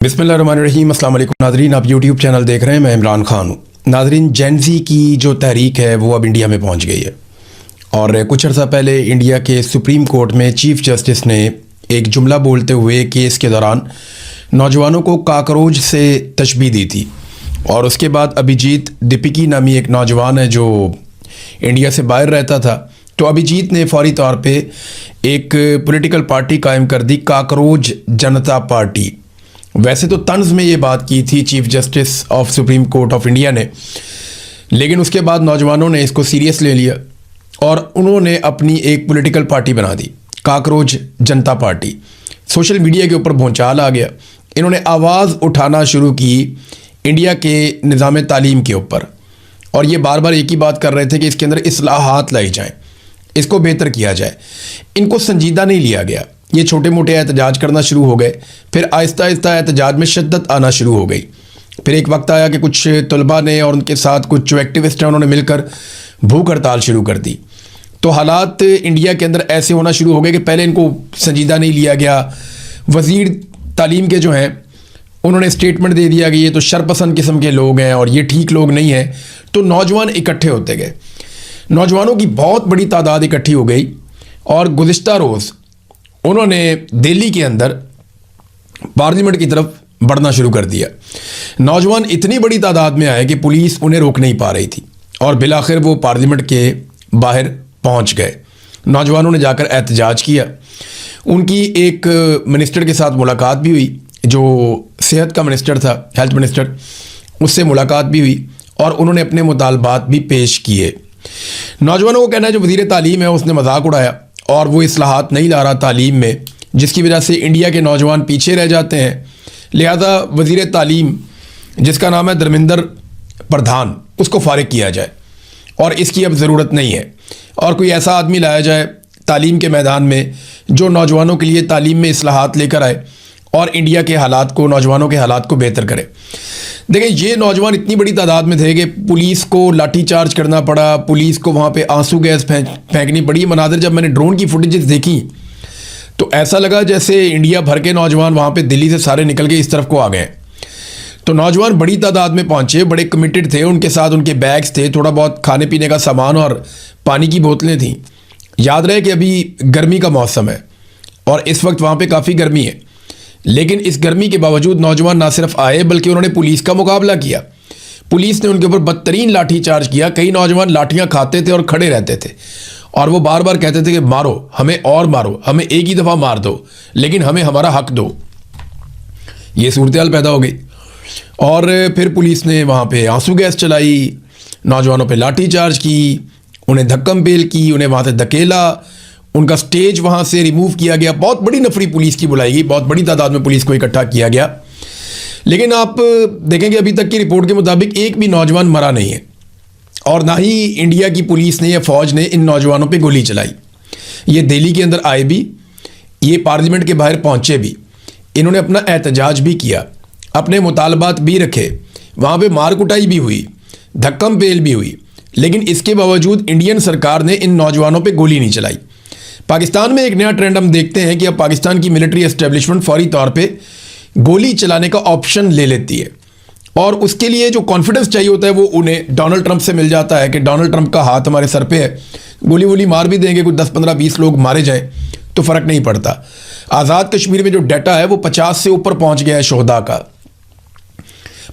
बिस्मिल्लाहिर्रहमानिर्रहीम। अस्सलाम वालेकुम नाज़रीन, आप यूट्यूब चैनल देख रहे हैं। मैं इमरान खान हूँ। नाज़रीन, जेन-ज़ी की जो तहरीक है वो अब इंडिया में पहुँच गई है और कुछ अर्सा पहले इंडिया के सुप्रीम कोर्ट में चीफ़ जस्टिस ने एक जुमला बोलते हुए केस के दौरान नौजवानों को काकरोच से तशबीह दी थी। और उसके बाद अभिजीत दीपिकी नामी एक नौजवान है जो इंडिया से बाहर रहता था, तो अभिजीत ने फौरी तौर पे एक पॉलिटिकल पार्टी कायम कर दी, काकरोच जनता पार्टी। वैसे तो तंज़ में ये बात की थी chief justice of supreme court of India ने, लेकिन उसके बाद नौजवानों ने इसको सीरियस ले लिया और उन्होंने अपनी एक पॉलिटिकल पार्टी बना दी, काकरोच जनता पार्टी। सोशल मीडिया के ऊपर भूचाल आ गया। इन्होंने आवाज़ उठाना शुरू की इंडिया के निज़ाम तालीम के ऊपर और ये बार बार एक ही बात कर रहे थे कि इसके अंदर इस्लाहात लाई जाएँ, इसको बेहतर किया जाए। इनको संजीदा नहीं लिया गया। ये छोटे मोटे एहतजाज करना शुरू हो गए, फिर आहिस्ता आहिस्ता एहतजाज में शिद्दत आना शुरू हो गई। फिर एक वक्त आया कि कुछ तलबा ने और उनके साथ कुछ जो एक्टिविस्ट हैं उन्होंने मिलकर भूख हड़ताल शुरू कर दी। तो हालात इंडिया के अंदर ऐसे होना शुरू हो गए कि पहले इनको संजीदा नहीं लिया गया। वज़ीर तालीम के जो हैं उन्होंने स्टेटमेंट दे दिया कि ये तो शरपसंद किस्म के लोग हैं और ये ठीक लोग नहीं हैं। तो नौजवान इकट्ठे होते गए, नौजवानों की बहुत बड़ी तादाद इकट्ठी हो गई और गुज़िश्ता रोज़ उन्होंने दिल्ली के अंदर पार्लियामेंट की तरफ बढ़ना शुरू कर दिया। नौजवान इतनी बड़ी तादाद में आए कि पुलिस उन्हें रोक नहीं पा रही थी और बिलाखिर वो पार्लियामेंट के बाहर पहुंच गए। नौजवानों ने जाकर एहतजाज किया। उनकी एक मिनिस्टर के साथ मुलाकात भी हुई, जो सेहत का मिनिस्टर था, हेल्थ मिनिस्टर, उससे मुलाकात भी हुई और उन्होंने अपने मुतालबात भी पेश किए। नौजवानों को कहना है जो वज़ीर तालीम है उसने मजाक उड़ाया और वो इस्लाहात नहीं ला रहा तालीम में, जिसकी वजह से इंडिया के नौजवान पीछे रह जाते हैं। लिहाजा वज़ीर तालीम जिसका नाम है धर्मेंद्र प्रधान, उसको फ़ारिग किया जाए और इसकी अब ज़रूरत नहीं है और कोई ऐसा आदमी लाया जाए तालीम के मैदान में जो नौजवानों के लिए तालीम में इस्लाहात लेकर आए और इंडिया के हालात को, नौजवानों के हालात को बेहतर करे। देखें, ये नौजवान इतनी बड़ी तादाद में थे कि पुलिस को लाठी चार्ज करना पड़ा, पुलिस को वहाँ पे आंसू गैस फेंकनी पड़ी। मनाज़िर जब मैंने ड्रोन की फुटेजेस देखी तो ऐसा लगा जैसे इंडिया भर के नौजवान वहाँ पे दिल्ली से सारे निकल के इस तरफ को आ गए। तो नौजवान बड़ी तादाद में पहुँचे, बड़े कमिटेड थे, उनके साथ उनके बैग्स थे, थोड़ा बहुत खाने पीने का सामान और पानी की बोतलें थीं। याद रहे कि अभी गर्मी का मौसम है और इस वक्त वहाँ पर काफ़ी गर्मी है, लेकिन इस गर्मी के बावजूद नौजवान ना सिर्फ आए बल्कि उन्होंने पुलिस का मुकाबला किया। पुलिस ने उनके ऊपर बदतरीन लाठी चार्ज किया। कई नौजवान लाठियां खाते थे और खड़े रहते थे और वो बार बार कहते थे कि मारो हमें और मारो, हमें एक ही दफ़ा मार दो लेकिन हमें हमारा हक दो। ये सूरत हाल पैदा हो गई और फिर पुलिस ने वहाँ पे आंसू गैस चलाई, नौजवानों पे लाठी चार्ज की, उन्हें धक्कम पेल की, उन्हें वहाँ से धकेला, उनका स्टेज वहाँ से रिमूव किया गया। बहुत बड़ी नफरी पुलिस की बुलाई गई, बहुत बड़ी तादाद में पुलिस को इकट्ठा किया गया। लेकिन आप देखेंगे अभी तक की रिपोर्ट के मुताबिक एक भी नौजवान मरा नहीं है और ना ही इंडिया की पुलिस ने या फ़ौज ने इन नौजवानों पे गोली चलाई। ये दिल्ली के अंदर आए भी, ये पार्लियामेंट के बाहर पहुँचे भी, इन्होंने अपना एहतजाज भी किया, अपने मुतालबात भी रखे, वहाँ पर मार कुटाई भी हुई, धक्कम पेल भी हुई, लेकिन इसके बावजूद इंडियन सरकार ने इन नौजवानों पर गोली नहीं चलाई। पाकिस्तान में एक नया ट्रेंड हम देखते हैं कि अब पाकिस्तान की मिलिट्री एस्टेब्लिशमेंट फौरी तौर पे गोली चलाने का ऑप्शन ले लेती है और उसके लिए जो कॉन्फिडेंस चाहिए होता है वो उन्हें डोनाल्ड ट्रंप से मिल जाता है कि डोनाल्ड ट्रंप का हाथ हमारे सर पे है, गोली वोली मार भी देंगे, कुछ 10 15 20 लोग मारे जाएं तो फ़र्क नहीं पड़ता। आज़ाद कश्मीर में जो डाटा है वो 50 से ऊपर पहुँच गया है शोहदा का,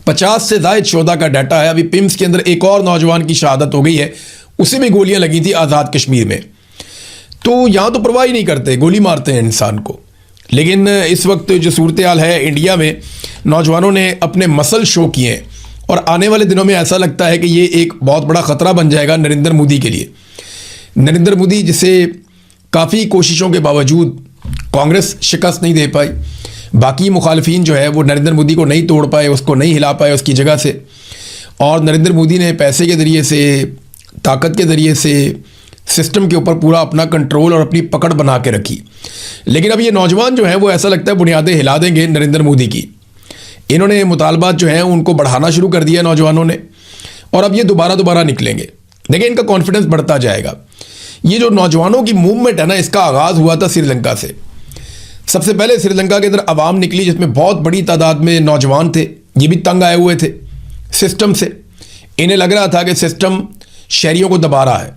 50 से ज़ायद शोहदा का डाटा है। अभी पिम्स के अंदर एक और नौजवान की शहादत हो गई है, उसे भी गोलियाँ लगी थी आज़ाद कश्मीर में। तो यहाँ तो परवाह ही नहीं करते, गोली मारते हैं इंसान को। लेकिन इस वक्त जो सूरत हाल है इंडिया में, नौजवानों ने अपने मसल शो किए हैं और आने वाले दिनों में ऐसा लगता है कि ये एक बहुत बड़ा ख़तरा बन जाएगा नरेंद्र मोदी के लिए। नरेंद्र मोदी जिसे काफ़ी कोशिशों के बावजूद कांग्रेस शिकस्त नहीं दे पाई, बाकी मुखालफीन जो है वो नरेंद्र मोदी को नहीं तोड़ पाए, उसको नहीं हिला पाए उसकी जगह से, और नरेंद्र मोदी ने पैसे के ज़रिए से, ताकत के ज़रिए से सिस्टम के ऊपर पूरा अपना कंट्रोल और अपनी पकड़ बना के रखी। लेकिन अब ये नौजवान जो हैं वो ऐसा लगता है बुनियादें हिला देंगे नरेंद्र मोदी की। इन्होंने मुतालबात जो हैं उनको बढ़ाना शुरू कर दिया नौजवानों ने और अब ये दोबारा निकलेंगे। देखिए, इनका कॉन्फिडेंस बढ़ता जाएगा। ये जो नौजवानों की मूवमेंट है ना, इसका आगाज़ हुआ था श्रीलंका से। सबसे पहले श्रीलंका के अंदर अवाम निकली जिसमें बहुत बड़ी तादाद में नौजवान थे, ये भी तंग आए हुए थे सिस्टम से। इन्हें लग रहा था कि सिस्टम शहरियों को दबा रहा है।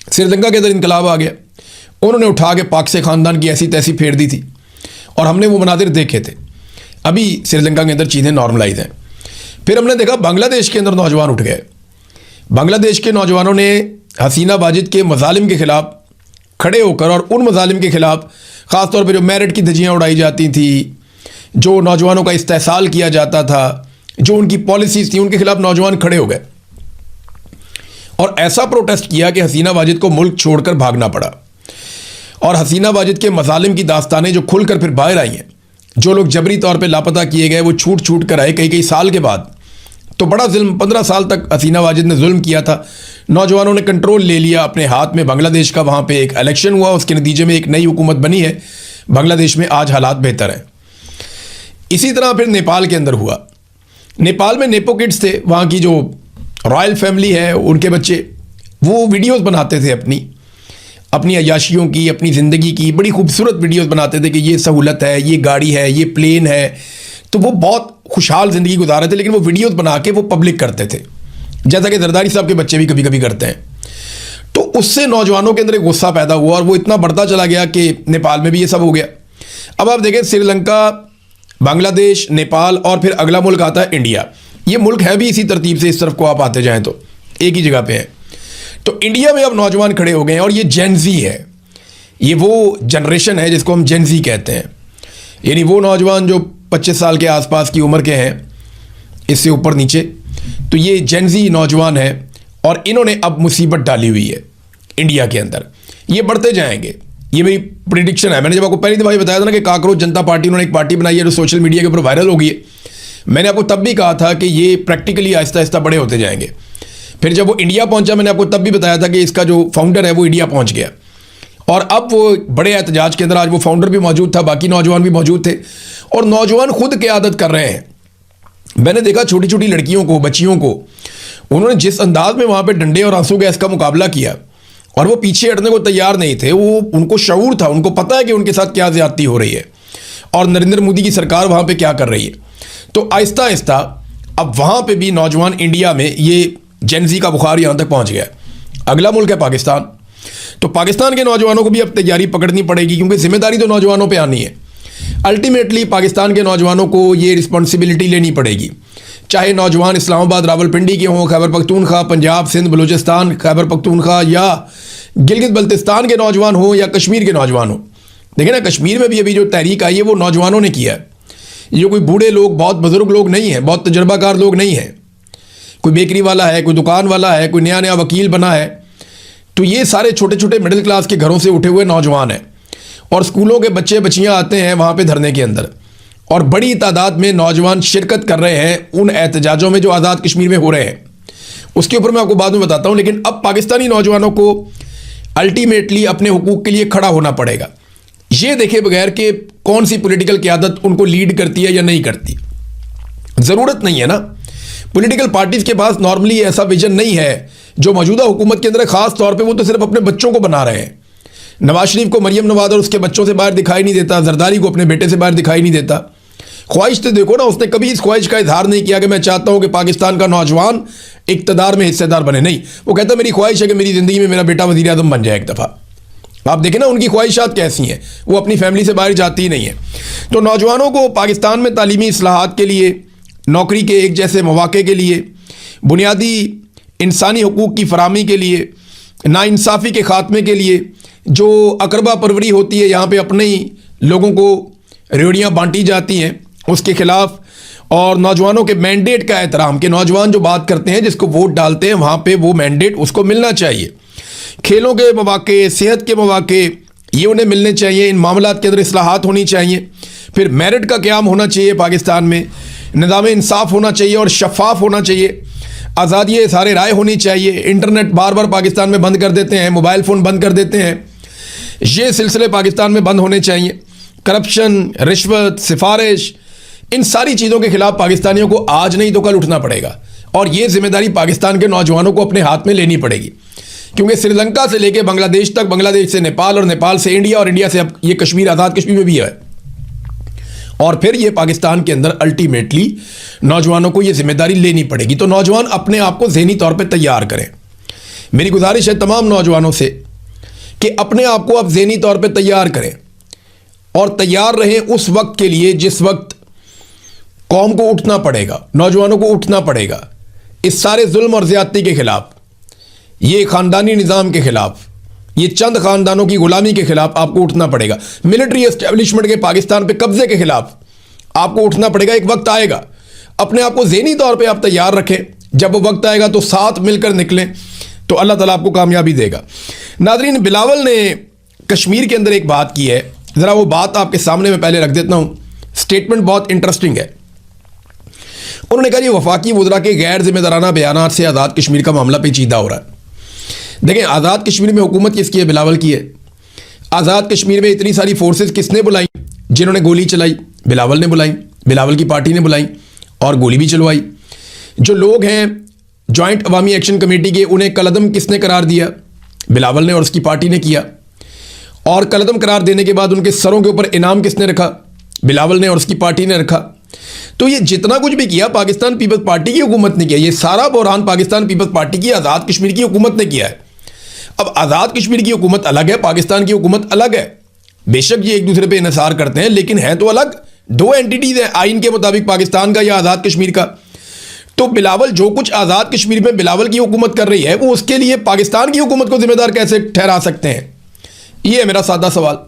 श्रीलंका के अंदर इनकलाब आ गया, उन्होंने उठा के पाक से ख़ानदान की ऐसी तैसी फेर दी थी और हमने वो मनाजिर देखे थे। अभी श्रीलंका के अंदर चीज़ें नॉर्मलाइज हैं। फिर हमने देखा बांग्लादेश के अंदर नौजवान उठ गए। बांग्लादेश के नौजवानों ने हसीना वाजिद के मजालिम के ख़िलाफ़ खड़े होकर और उन मजालिम के ख़िलाफ़ ख़ासतौर पर जो मेरिट की धज्जियाँ उड़ाई जाती थी, जो नौजवानों का इस्तेहसाल किया जाता था, जो उनकी पॉलिसीज़ थी, उनके खिलाफ नौजवान खड़े हो गए और ऐसा प्रोटेस्ट किया कि हसीना वाजिद को मुल्क छोड़कर भागना पड़ा। और हसीना वाजिद के मजालिम की दास्तानें जो खुलकर फिर बाहर आई हैं, जो लोग जबरी तौर पे लापता किए गए वो छूट छूट कर आए कई साल के बाद। तो बड़ा जुल्म, 15 साल तक हसीना वाजिद ने जुल्म किया था। नौजवानों ने कंट्रोल ले लिया अपने हाथ में बांग्लादेश का। वहाँ पे एक इलेक्शन हुआ, उसके नतीजे में एक नई हुकूमत बनी है बांग्लादेश में। आज हालात बेहतर हैं। इसी तरह फिर नेपाल के अंदर हुआ। नेपाल में नेपो किड्स थे, वहाँ की जो रॉयल फैमिली है उनके बच्चे, वो वीडियोज़ बनाते थे अपनी अय्याशियों की, अपनी ज़िंदगी की बड़ी खूबसूरत वीडियोस बनाते थे कि ये सहूलत है, ये गाड़ी है, ये प्लेन है। तो वो बहुत खुशहाल ज़िंदगी गुजार रहे थे, लेकिन वो वीडियोस बना के वो पब्लिक करते थे, जैसा कि जरदारी साहब के बच्चे भी कभी कभी करते हैं। तो उससे नौजवानों के अंदर एक गुस्सा पैदा हुआ और वो इतना बढ़ता चला गया कि नेपाल में भी ये सब हो गया। अब आप देखें, श्रीलंका, बांग्लादेश, नेपाल और फिर अगला मुल्क आता है इंडिया। ये मुल्क है भी इसी तरतीब से, इस तरफ को आप आते जाएँ तो एक ही जगह पर हैं। तो इंडिया में अब नौजवान खड़े हो गए हैं और ये जेन ज़ी है। ये वो जनरेशन है जिसको हम जेन ज़ी कहते हैं, यानी वो नौजवान जो 25 साल के आसपास की उम्र के हैं, इससे ऊपर नीचे। तो ये जेन ज़ी नौजवान है और इन्होंने अब मुसीबत डाली हुई है इंडिया के अंदर। ये बढ़ते जाएंगे, ये मेरी प्रिडिक्शन है। मैंने जब आपको पहली दफ़ा बताया था ना कि काकरोच जनता पार्टी, उन्होंने एक पार्टी बनाई है जो सोशल मीडिया के ऊपर वायरल हो गई है। मैंने आपको तब भी कहा था कि ये प्रैक्टिकली आहिस्ता आहिस्ता बड़े होते जाएंगे। फिर जब वो इंडिया पहुंचा, मैंने आपको तब भी बताया था कि इसका जो फाउंडर है वो इंडिया पहुंच गया और अब वो बड़े एहतजाज के अंदर आज वो फाउंडर भी मौजूद था, बाकी नौजवान भी मौजूद थे और नौजवान खुद क़यादत कर रहे हैं। मैंने देखा छोटी छोटी लड़कियों को, बच्चियों को, उन्होंने जिस अंदाज में वहाँ पर डंडे और आंसू गैस का मुकाबला किया और वो पीछे हटने को तैयार नहीं थे। वो उनको शऊर था, उनको पता है कि उनके साथ क्या ज़्यादती हो रही है और नरेंद्र मोदी की सरकार वहाँ पर क्या कर रही है। तो आहिस्ता आहिस्ता अब वहाँ पर भी नौजवान, इंडिया में ये जेन ज़ी का बुखार यहाँ तक पहुँच गया। अगला मुल्क है पाकिस्तान। तो पाकिस्तान के नौजवानों को भी अब तैयारी पकड़नी पड़ेगी, क्योंकि जिम्मेदारी तो नौजवानों पे आनी है। अल्टीमेटली पाकिस्तान के नौजवानों को ये रिस्पॉन्सिबिलिटी लेनी पड़ेगी, चाहे नौजवान इस्लामाबाद, रावलपिंडी के हों, खैबर पख्तूनख्वा, पंजाब, सिंध, बलूचिस्तान, खैबर पख्तूनख्वा या गिलगित बल्तिस्तान के नौजवान हों या कश्मीर के नौजवान हों। देखिए ना, कश्मीर में भी अभी जो तहरीक आई है वो नौजवानों ने किया है। ये कोई बूढ़े लोग, बहुत बुजुर्ग लोग नहीं हैं, बहुत तजर्बाकार लोग नहीं हैं। कोई बेकरी वाला है, कोई दुकान वाला है, कोई नया नया वकील बना है। तो ये सारे छोटे छोटे मिडिल क्लास के घरों से उठे हुए नौजवान हैं और स्कूलों के बच्चे बच्चियां आते हैं वहाँ पे धरने के अंदर और बड़ी तादाद में नौजवान शिरकत कर रहे हैं उन एहतजाजों में जो आज़ाद कश्मीर में हो रहे हैं। उसके ऊपर मैं आपको बाद में बताता हूँ। लेकिन अब पाकिस्तानी नौजवानों को अल्टीमेटली अपने हुकूक के लिए खड़ा होना पड़ेगा, ये देखे बगैर कि कौन सी पॉलिटिकल क़यादत उनको लीड करती है या नहीं करती। ज़रूरत नहीं है ना, पॉलिटिकल पार्टीज़ के पास नॉर्मली ऐसा विजन नहीं है जो मौजूदा हुकूमत के अंदर, ख़ास तौर पे वो तो सिर्फ अपने बच्चों को बना रहे हैं। नवाज शरीफ को मरियम नवाज और उसके बच्चों से बाहर दिखाई नहीं देता, जरदारी को अपने बेटे से बाहर दिखाई नहीं देता। ख्वाहिश तो देखो ना, उसने कभी इस ख्वाहिश का इजहार नहीं किया कि मैं चाहता हूँ कि पाकिस्तान का नौजवान इक़्तिदार में हिस्सेदार बने। नहीं, वो कहता मेरी ख्वाहिश है कि मेरी ज़िंदगी में मेरा बेटा वज़ीर आज़म बन जाए एक दफ़ा। आप देखें ना उनकी ख्वाहिशात कैसी हैं, वो अपनी फैमिली से बाहर जाती ही नहीं है। तो नौजवानों को पाकिस्तान में तालीमी इस्लाहात के लिए, नौकरी के एक जैसे मौक़े के लिए, बुनियादी इंसानी हुकूक़ की फराहमी के लिए, नाइंसाफ़ी के ख़ात्मे के लिए, जो अकरबा परवरी होती है यहाँ पे अपने ही लोगों को रेवड़ियाँ बांटी जाती हैं, उसके ख़िलाफ़, और नौजवानों के मैंडेट का एहतराम कि नौजवान जो बात करते हैं, जिसको वोट डालते हैं, वहाँ पे वो मैंडेट उसको मिलना चाहिए। खेलों के मौक़े, सेहत के मौक़े, ये उन्हें मिलने चाहिए। इन मामलात के अंदर इस्लाहात होनी चाहिए। फिर मेरिट का क़याम होना चाहिए पाकिस्तान में, निज़ाम इंसाफ होना चाहिए और शफ़ाफ़ होना चाहिए, आज़ादी सारे राय होनी चाहिए। इंटरनेट बार बार पाकिस्तान में बंद कर देते हैं, मोबाइल फ़ोन बंद कर देते हैं, ये सिलसिले पाकिस्तान में बंद होने चाहिए। करप्शन, रिश्वत, सिफारिश, इन सारी चीज़ों के ख़िलाफ़ पाकिस्तानियों को आज नहीं तो कल उठना पड़ेगा और ये ज़िम्मेदारी पाकिस्तान के नौजवानों को अपने हाथ में लेनी पड़ेगी। क्योंकि श्रीलंका से लेकर बांग्लादेश तक, बांग्लादेश से नेपाल और नेपाल से इंडिया और इंडिया से अब ये कश्मीर, आज़ाद कश्मीर में भी है। और फिर ये पाकिस्तान के अंदर अल्टीमेटली नौजवानों को ये जिम्मेदारी लेनी पड़ेगी। तो नौजवान अपने आप को ज़हनी तौर पे तैयार करें। मेरी गुजारिश है तमाम नौजवानों से कि अपने आप को आप ज़हनी तौर पे तैयार करें और तैयार रहें उस वक्त के लिए जिस वक्त कौम को उठना पड़ेगा, नौजवानों को उठना पड़ेगा इस सारे जुल्म और ज़्यादती के खिलाफ, ये ख़ानदानी निज़ाम के खिलाफ, ये चंद ख़ानदानों की गुलामी के खिलाफ आपको उठना पड़ेगा। मिलिट्री एस्टेब्लिशमेंट के पाकिस्तान पे कब्जे के खिलाफ आपको उठना पड़ेगा। एक वक्त आएगा, अपने आप को ज़हनी तौर पे आप तैयार रखें। जब वो वक्त आएगा तो साथ मिलकर निकलें तो अल्लाह ताला आपको कामयाबी देगा। नाज़रीन, बिलावल ने कश्मीर के अंदर एक बात की है, ज़रा वो बात आपके सामने मैं पहले रख देता हूँ। स्टेटमेंट बहुत इंटरेस्टिंग है। उन्होंने कहा, ये वफाकी वज़रा के गैर जिम्मेदाराना बयानात से आज़ाद कश्मीर का मामला पेचीदा हो रहा है। देखें, आज़ाद कश्मीर में हुकूमत किसकी है? बिलावल की है। आज़ाद कश्मीर में इतनी सारी फोर्सेस किसने बुलाई? जिन्होंने गोली चलाई, बिलावल ने बुलाई, बिलावल की पार्टी ने बुलाई और गोली भी चलवाई। जो लोग हैं जॉइंट अवामी एक्शन कमेटी के, उन्हें कलअदम किसने करार दिया? बिलावल ने और उसकी पार्टी ने किया। और कलअदम करार देने के बाद उनके सरों के ऊपर इनाम किसने रखा? बिलावल ने और उसकी पार्टी ने रखा। तो ये जितना कुछ भी किया पाकिस्तान पीपल्स पार्टी की हुकूमत ने किया। ये सारा बहरान पाकिस्तान पीपल्स पार्टी की, आज़ाद कश्मीर की हुकूमत ने किया है। अब आज़ाद कश्मीर की हुकूमत अलग है, पाकिस्तान की हुकूमत अलग है। बेशक ये एक दूसरे पे इन्हिसार करते हैं, लेकिन है तो अलग। दो एंटिटीज हैं आइन के मुताबिक, पाकिस्तान का या आज़ाद कश्मीर का। तो बिलावल जो कुछ आज़ाद कश्मीर में बिलावल की हुकूमत कर रही है, वो उसके लिए पाकिस्तान की हुकूमत को जिम्मेदार कैसे ठहरा सकते हैं? ये है मेरा सादा सवाल।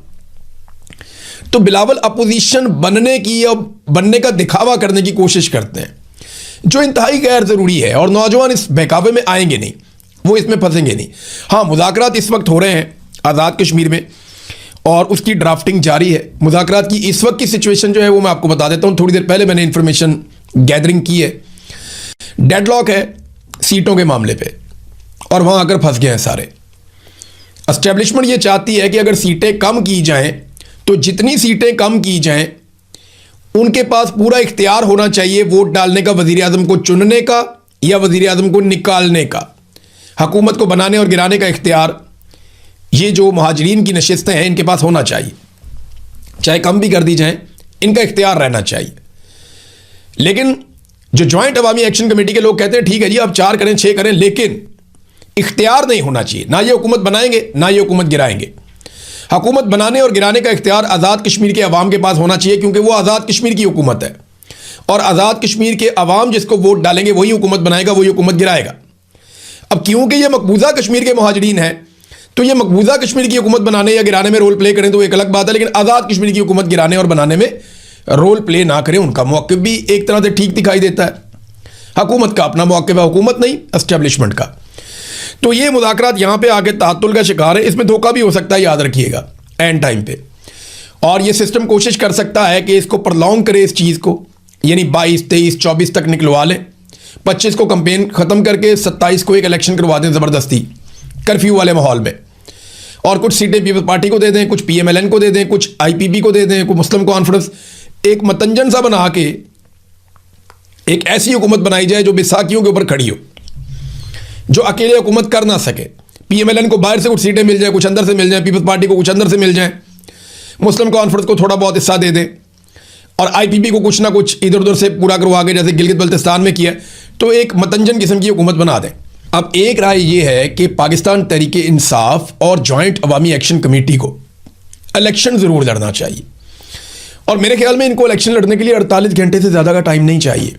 तो बिलावल अपोजिशन बनने की या बनने का दिखावा करने की कोशिश करते हैं, जो इंतहाई गैर ज़रूरी है। और नौजवान इस बहकावे में आएंगे नहीं, वो इसमें फंसेंगे नहीं। हाँ, मुज़ाकरात इस वक्त हो रहे हैं आज़ाद कश्मीर में और उसकी ड्राफ्टिंग जारी है। मुज़ाकरात की इस वक्त की सिचुएशन जो है वो मैं आपको बता देता हूँ। थोड़ी देर पहले मैंने इंफॉर्मेशन गैदरिंग की है। डेडलॉक है सीटों के मामले पे और वहाँ आकर फंस गए हैं सारे। एस्टेब्लिशमेंट ये चाहती है कि अगर सीटें कम की जाएं तो जितनी सीटें कम की जाएं उनके पास पूरा इख्तियार होना चाहिए वोट डालने का, वज़ीर आज़म को चुनने का या वज़ीर आज़म को निकालने का, हुकूमत को बनाने और गिराने का इख्तियार। ये जो मुहाजिरीन की नशिस्तें हैं इनके पास होना चाहिए, चाहे कम भी कर दी जाएं, इनका इख्तियार रहना चाहिए। लेकिन जो जॉइंट अवामी एक्शन कमेटी के लोग कहते हैं ठीक है जी आप 4 करें 6 करें, लेकिन इख्तियार नहीं होना चाहिए। ना ये हुकूमत बनाएंगे ना ये हुकूमत गिराएंगे। हुकूमत बनाने और गिराने का इख्तियार आज़ाद कश्मीर के अवाम के पास होना चाहिए, क्योंकि वो आज़ाद कश्मीर की हुकूमत है और आज़ाद कश्मीर के अवाम जिसको वोट डालेंगे वही हुकूमत बनाएगा, वही हुकूमत गिराएगा। अब क्योंकि ये मकबूजा कश्मीर के मुहाजिरीन हैं तो ये मकबूजा कश्मीर की हुकूमत बनाने या गिराने में रोल प्ले करें तो एक अलग बात है, लेकिन आज़ाद कश्मीर की हुकूमत गिराने और बनाने में रोल प्ले ना करें, उनका मौक़िफ़ भी एक तरह से ठीक दिखाई देता है। हुकूमत का अपना मौक़िफ़ है, हुकूमत नहीं एस्टेब्लिशमेंट का। तो ये मुज़ाकरात यहाँ पे आके तातुल का शिकार है। इसमें धोखा भी हो सकता है, याद रखिएगा, एंड टाइम पे। और ये सिस्टम कोशिश कर सकता है कि इसको प्रलॉन्ग करे इस चीज़ को, यानी 22, 23, 24 तक निकलवा लें, 25 को कंपेन ख़त्म करके 27 को एक इलेक्शन करवा दें ज़बरदस्ती कर्फ्यू वाले माहौल में, और कुछ सीटें पीपल्स पार्टी को दे दें, कुछ PMLN को दे दें, कुछ IPP को दे दें, कुछ मुस्लिम कॉन्फ्रेंस। एक मतंजन सा बना के एक ऐसी हुकूमत बनाई जाए जो बैसाखियों के ऊपर खड़ी हो, जो अकेले हुकूमत कर ना सके। PMLN को बाहर से कुछ सीटें मिल जाए, कुछ अंदर से मिल जाए, पीपल्स पार्टी को कुछ अंदर से मिल जाए, मुस्लिम कॉन्फ्रेंस को थोड़ा बहुत हिस्सा दे दें और IPP को कुछ ना कुछ इधर उधर से पूरा करवा के, जैसे गिलगित बल्तिस्तान में किया, तो एक मतंजन किस्म की हुकूमत बना दें। अब एक राय ये है कि पाकिस्तान तहरीक इंसाफ और जॉइंट अवामी एक्शन कमेटी को इलेक्शन ज़रूर लड़ना चाहिए, और मेरे ख्याल में इनको इलेक्शन लड़ने के लिए 48 घंटे से ज़्यादा का टाइम नहीं चाहिए।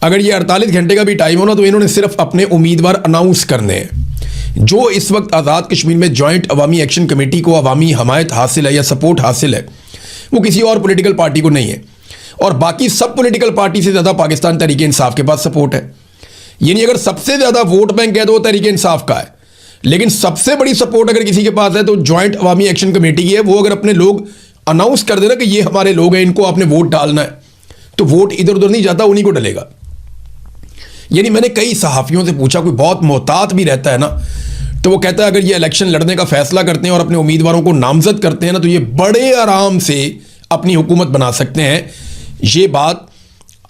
अगर ये 48 घंटे का भी टाइम हो ना तो इन्होंने सिर्फ अपने उम्मीदवार अनाउंस करने हैं। जो इस वक्त आज़ाद कश्मीर में जॉइंट अवामी एक्शन कमेटी को अवामी हमायत हासिल है या सपोर्ट हासिल है, वो किसी और पॉलिटिकल पार्टी को नहीं है, और बाकी सब पॉलिटिकल पार्टी से ज़्यादा पाकिस्तान तहरीक इंसाफ के पास सपोर्ट है। यानी अगर सबसे ज़्यादा वोट बैंक है तो वो तहरीक इंसाफ का है, लेकिन सबसे बड़ी सपोर्ट अगर किसी के पास है तो जॉइंट अवामी एक्शन कमेटी की है। वो अगर अपने लोग अनाउंस कर देना कि ये हमारे लोग हैं, इनको आपने वोट डालना है, तो वोट इधर उधर नहीं जाता, उन्हीं को डलेगा। यानी मैंने कई सहाफ़ियों से पूछा, कोई बहुत मोहतात भी रहता है ना, तो वो कहता है अगर ये इलेक्शन लड़ने का फैसला करते हैं और अपने उम्मीदवारों को नामजद करते हैं ना, तो ये बड़े आराम से अपनी हुकूमत बना सकते हैं। ये बात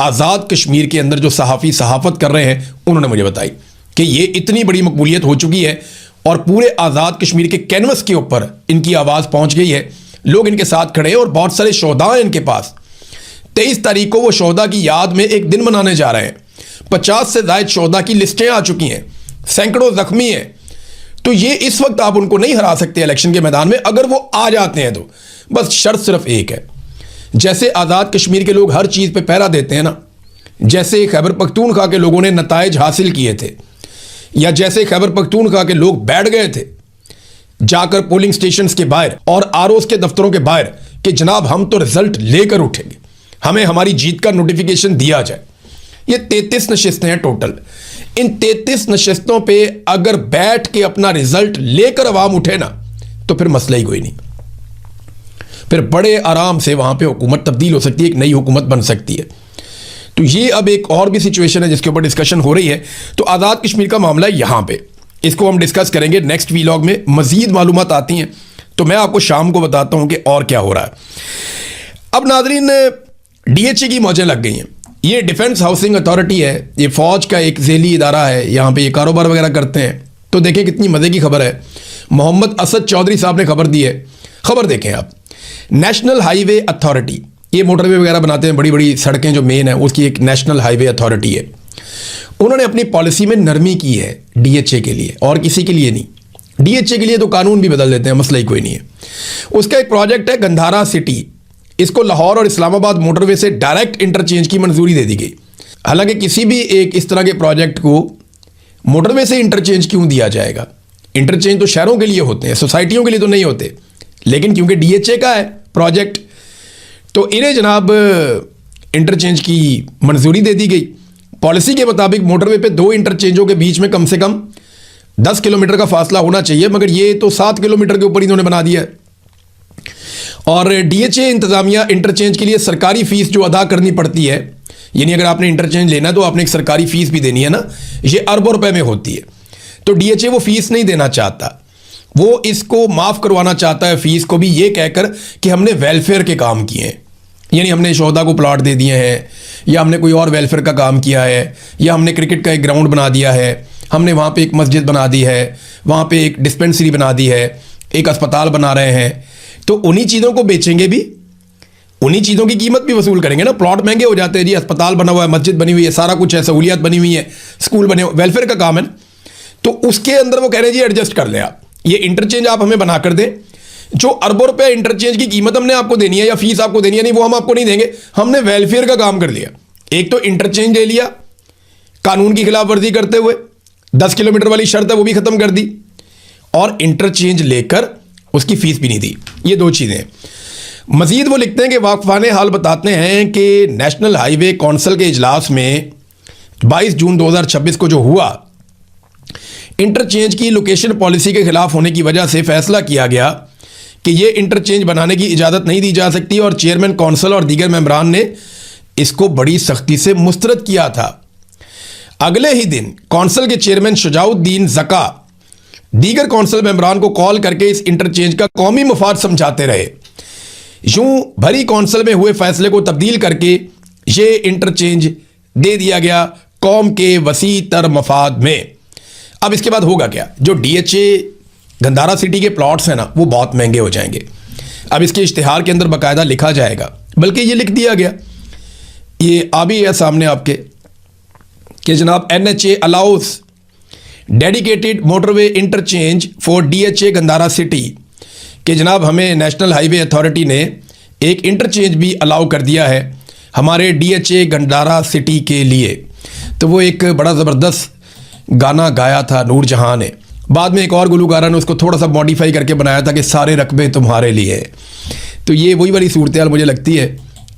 आज़ाद कश्मीर के अंदर जो सहाफ़ी सहाफ़त कर रहे हैं उन्होंने मुझे बताई कि ये इतनी बड़ी मकबूलियत हो चुकी है और पूरे आज़ाद कश्मीर के कैनवस के ऊपर इनकी आवाज़ पहुंच गई है। लोग इनके साथ खड़े हैं और बहुत सारे शोधा हैं इनके पास। 23 तारीख को वो शोधा की याद में एक दिन मनाने जा रहे हैं। 50 से ज़ायद शोधा की लिस्टें आ चुकी हैं, सैकड़ों जख्मी हैं। तो ये इस वक्त आप उनको नहीं हरा सकते इलेक्शन के मैदान में। अगर वो आ जाते हैं तो बस शर्त सिर्फ एक है, जैसे आज़ाद कश्मीर के लोग हर चीज़ पे पहरा देते हैं ना, जैसे खैबर पख्तूनख्वा के लोगों ने नताइज हासिल किए थे, या जैसे खैबर पख्तूनख्वा के लोग बैठ गए थे जाकर पोलिंग स्टेशंस के बाहर और आरओस के दफ्तरों के बाहर कि जनाब हम तो रिजल्ट लेकर उठेंगे, हमें हमारी जीत का नोटिफिकेशन दिया जाए। ये 33 नशिस्तें हैं टोटल। इन 33 नशिस्तों पे अगर बैठ के अपना रिजल्ट लेकर अवाम उठे ना तो फिर मसला ही कोई नहीं, फिर बड़े आराम से वहां पे हुकूमत तब्दील हो सकती है, एक नई हुकूमत बन सकती है। तो ये अब एक और भी सिचुएशन है जिसके ऊपर डिस्कशन हो रही है। तो आज़ाद कश्मीर का मामला है यहां पे, इसको हम डिस्कस करेंगे नेक्स्ट वीलॉग में। मजीद मालूमात आती हैं तो मैं आपको शाम को बताता हूं कि और क्या हो रहा है। अब नादरीन, DHA की मौजें लग गई हैं। ये डिफेंस हाउसिंग अथॉरिटी है, ये फौज का एक झेली इदारा है, यहाँ पे ये कारोबार वगैरह करते हैं। तो देखें कितनी मज़े की खबर है, मोहम्मद असद चौधरी साहब ने खबर दी है। खबर देखें आप, नेशनल हाईवे अथॉरिटी, ये मोटरवे वगैरह बनाते हैं, बड़ी बड़ी सड़कें जो मेन है उसकी एक नेशनल हाईवे अथॉरिटी है। उन्होंने अपनी पॉलिसी में नरमी की है DHA के लिए, और किसी के लिए नहीं। DHA के लिए तो कानून भी बदल देते हैं, मसला ही कोई नहीं है। उसका एक प्रोजेक्ट है गंधारा सिटी, इसको लाहौर और इस्लामाबाद मोटरवे से डायरेक्ट इंटरचेंज की मंजूरी दे दी गई। हालांकि किसी भी एक इस तरह के प्रोजेक्ट को मोटरवे से इंटरचेंज क्यों दिया जाएगा? इंटरचेंज तो शहरों के लिए होते हैं, सोसाइटियों के लिए तो नहीं होते। लेकिन क्योंकि DHA का है प्रोजेक्ट तो इन्हें जनाब इंटरचेंज की मंजूरी दे दी गई। पॉलिसी के मुताबिक मोटरवे पे 2 इंटरचेंजों के बीच में कम से कम 10 किलोमीटर का फासला होना चाहिए, मगर ये तो 7 किलोमीटर के ऊपर इन्होंने बना दिया है। और DHA इंतजामिया इंटरचेंज के लिए सरकारी फीस जो अदा करनी पड़ती है, यानी अगर आपने इंटरचेंज लेना है तो आपने एक सरकारी फीस भी देनी है ना, ये अरबों रुपए में होती है। तो DHA वो फीस नहीं देना चाहता, वो इसको माफ़ करवाना चाहता है फीस को भी, ये कहकर कि हमने वेलफेयर के काम किए हैं, यानी हमने शोधा को प्लॉट दे दिए हैं, या हमने कोई और वेलफेयर का काम किया है, या हमने क्रिकेट का एक ग्राउंड बना दिया है, हमने वहाँ पे एक मस्जिद बना दी है, वहाँ पे एक डिस्पेंसरी बना दी है, एक अस्पताल बना रहे हैं। तो उन्हीं चीज़ों को बेचेंगे भी, उन्हीं चीज़ों की कीमत भी वसूल करेंगे ना। प्लॉट महंगे हो जाते हैं जी, अस्पताल बना हुआ है, मस्जिद बनी हुई है, सारा कुछ है, सहूलियात बनी हुई है, स्कूल बने, वेलफेयर का काम है ना। तो उसके अंदर वो कह रहे हैं जी एडजस्ट कर लें आप, ये इंटरचेंज आप हमें बना कर दें, जो अरबों रुपए इंटरचेंज की कीमत हमने आपको देनी है या फीस आपको देनी है, नहीं वो हम आपको नहीं देंगे, हमने वेलफेयर का काम कर लिया। एक तो इंटरचेंज ले लिया कानून की खिलाफ वर्जी करते हुए, 10 किलोमीटर वाली शर्त है वो भी खत्म कर दी, और इंटरचेंज लेकर उसकी फीस भी नहीं दी। ये 2 चीज़ें हैं। मजीद वो लिखते हैं कि वाकफाने हाल बताते हैं कि नेशनल हाईवे काउंसिल के इजलास में 22 जून 2026 को जो हुआ, इंटरचेंज की लोकेशन पॉलिसी के खिलाफ होने की वजह से फैसला किया गया कि ये इंटरचेंज बनाने की इजाज़त नहीं दी जा सकती, और चेयरमैन काउंसिल और दीगर मेंबरान ने इसको बड़ी सख्ती से मुस्तरद किया था। अगले ही दिन काउंसिल के चेयरमैन शुजाउद्दीन ज़का दीगर काउंसिल मेंबरान को कॉल करके इस इंटरचेंज का कौमी मफाद समझाते रहे। यूं भरी काउंसिल में हुए फैसले को तब्दील करके ये इंटरचेंज दे दिया गया कौम के वसी तर मफाद में। अब इसके बाद होगा क्या? जो DHA गंधारा सिटी के प्लॉट्स हैं ना, वो बहुत महंगे हो जाएंगे। अब इसके इश्तिहार के अंदर बाकायदा लिखा जाएगा, बल्कि ये लिख दिया गया, ये आ भी है सामने आपके, कि जनाब NHA allow us dedicated motorway interchange for DHA Gandhara city, कि जनाब हमें नेशनल हाईवे अथॉरिटी ने एक इंटरचेंज भी अलाउ कर दिया है हमारे DHA गंधारा सिटी के लिए। तो वो एक बड़ा ज़बरदस्त गाना गाया था नूर जहां ने, बाद में एक और गुलूकारा ने उसको थोड़ा सा मॉडिफाई करके बनाया था कि सारे रकबे तुम्हारे लिए। तो ये वही वाली सूरत हाल मुझे लगती है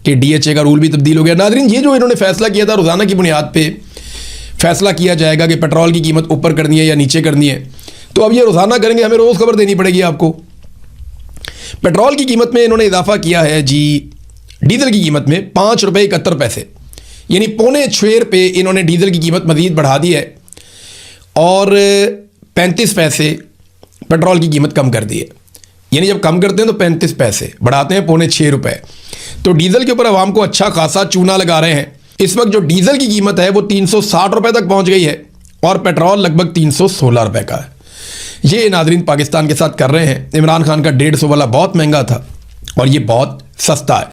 कि DHA का रूल भी तब्दील हो गया। नाज़रीन, ये जो इन्होंने फैसला किया था, रोज़ाना की बुनियाद पे फैसला किया जाएगा कि पेट्रोल की कीमत ऊपर करनी है या नीचे करनी है, तो अब ये रोज़ाना करेंगे, हमें रोज़ खबर देनी पड़ेगी आपको। पेट्रोल की कीमत में इन्होंने इजाफा किया है जी, डीजल की कीमत में 5 रुपये 71 पैसे, यानी 5.25 इन्होंने डीजल की कीमत मज़ीद बढ़ा दी है, और 35 पैसे पेट्रोल की कीमत कम कर दी है। यानी जब कम करते हैं तो 35 पैसे, बढ़ाते हैं 5.25 रुपये। तो डीजल के ऊपर आवाम को अच्छा खासा चूना लगा रहे हैं। इस वक्त जो डीजल की कीमत है वो 360 रुपये तक पहुंच गई है, और पेट्रोल लगभग 316 रुपये का है। ये नाजरीन पाकिस्तान के साथ कर रहे हैं। इमरान खान का 150 वाला बहुत महंगा था और ये बहुत सस्ता है।